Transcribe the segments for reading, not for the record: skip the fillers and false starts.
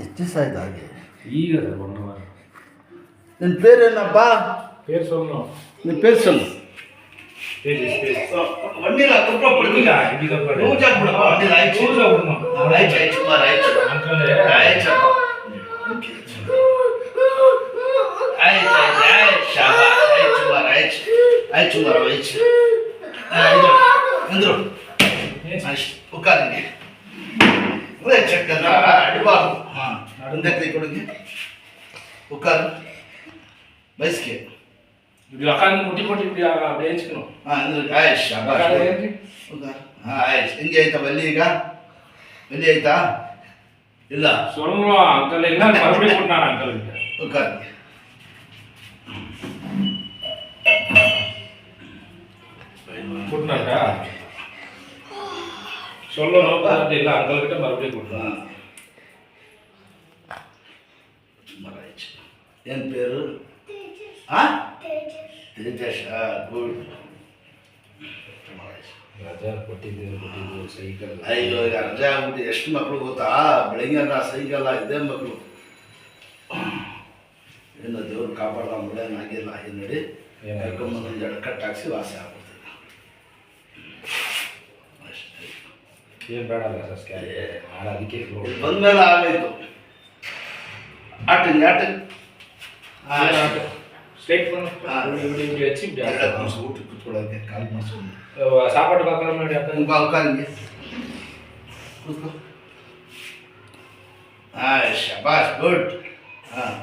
ಎಷ್ಟು ದಿವಸ ಆಯ್ತು ಹಾಗೆ? ಈಗ ಸರ್ 1 ವಾರ. ನಿನ್ನ പേರೇನಪ್ಪ? ಪೇರು ಸೊಲ್ಲು. ನಿನ್ನ പേರು ಸೊಲ್ಲು. வண்டியில குப்பை போடுங்க. ಇದೀಗ ಬಡ. ಊಟ ಬಿಡಪ್ಪ வண்டியில ಆಯ್ತು. ಊಟ ಬಿಡಮ್ಮ. ಆಯ್ತು ಆಯ್ತು ಸುಮಾರು ಆಯ್ತು. ಅಂಕಲ್ ಆಯ್ತು ಆಯ್ತು ಆಯ್ತು ಶಾಬಾಸ್ ಆಯ್ತು ಸುಮಾರು ಆಯ್ತು. ಆಯ್ತು ಸುಮಾರು ಆಯ್ತು. ಇದು ಅಂದ್ರು. ಉಕ್ಕಾರಿಗೆ. ಒಳ್ಳೆ ಚಕ್ಕದ ಅಡಿಬಾರ್ದು. ಹಾಂ ಒಂದೇ ಕೈ ಕೊಡುಗೆ. ಉಕ್ಕಾರು ಬಯಸ್ಕೆ. ಇದು ಅಕಾನ್ ಮುಟ್ಟಿ ಕೊಟ್ಟಿದ್ವಿ அப்படியே ಹಂಚ್ಕணும். ಹಾಂ ಅಂದ್ರೆ ಆಯ್ತು ಶಾಬಾಸ್. ಹಾಂ ಆಯ್ತು. ಹಿಂಗೆ ಆಯ್ತಾ ಬಲ್ಲಿ ಈಗ? ಬಲ್ಲಿ ಆಯ್ತಾ? ಇಲ್ಲ ಸೊಲ್ಲು ಅಂಕಲ್ ಇಲ್ಲ ಮறுபடியும் ಕೊಟ್ಟಾನ ಅಂಕಲ್ ಈಗ. ಉಕ್ಕಾರಿಗೆ. ಕೊಟ್ಟಾನ ಸೊಲ್ಲು ನೋಡ್ತಾ ಇಲ್ಲ ಅಂಕಲ್ கிட்ட மறுபடியும் ಕೊಟ್ಟಾನ. ಸುಮಾರು ಆಯ್ತು. ಏನು పేరు? ಹಾಂ ತೇಜಸ್. ಗುಡ್. ರಜಾ ಕೊಟ್ಟಿದ್ದು ಸೈಕಲ್. ಅಯ್ಯೋ ಈಗ ರಜೆ ಆಗ್ಬಿಟ್ಟು ಎಷ್ಟು ಮಕ್ಕಳು ಗೊತ್ತಾ? ಬೆಳಗ್ಗೆ ಸೈಕಲ್ಲ ಇದೇ ಮಕ್ಕಳು. ಏನು ದೇವ್ರು ಕಾಪಾಡ ಮುಳ್ಳೇನಾಗಿಲ್ಲ. ಏನು ನೋಡಿ ಕರ್ಕೊಂಬಂದು ಜಡ ಕಟ್ಟಾಕ್ಸಿ ವಾಸಿ ಆಗ್ಬಿಡ್ತೀವಿ. ಅಷ್ಟೇ. ಏನು ಬೇಡಲ್ಲ ಸರ್ ಸ್ಕ್ಯಾನ್ ಅದಕ್ಕೆ ಬಂದ್ಮೇಲೆ ಆಗೋಯ್ತು. ಆಟಿಂಗ್ ಆಟಿಂಗ್ ಸ್ಟ್ರೈಟ್ இப்படி வச்சு ಊಟ ಕುತ್ಕೊಳ್ಳೋಕೆ ಕಾಲು ಮಾಡಿಸ್ಕೊಂಡು சாப்பாடு பார்க்குற மாதிரி ಉಕ್ಕಾರಿಗೆ ಕೂತ್ಕೋ. ಶಬಾಸ್ ಗುಡ್. ಹಾಂ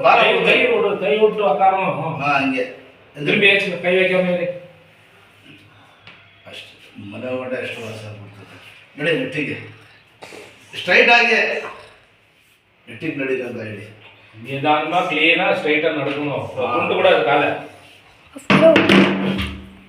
ಬಾರ ಕೈ விட்டு உட்காரணும். ಹಾಂ ಹಂಗೆ திரும்பி ஏச்சு கை வைக்காம இரு. ಅಷ್ಟೇ. ಮನೆ ಒಳಗಡೆ ಎಷ್ಟು ವಾಸ ಆಗ್ಬಿಡ್ತದೆ. ನಡಿ ನೆಟ್ಟಿಗೆ ಸ್ಟ್ರೈಟ್ ಆಗಿ ನೆಟ್ಟಿಗೆ ನಡೀತಂತ ಹೇಳಿ. நிதானமா கிளீனா ஸ்ட்ரைட்டா நடக்கணும். கொண்டு கூட காலை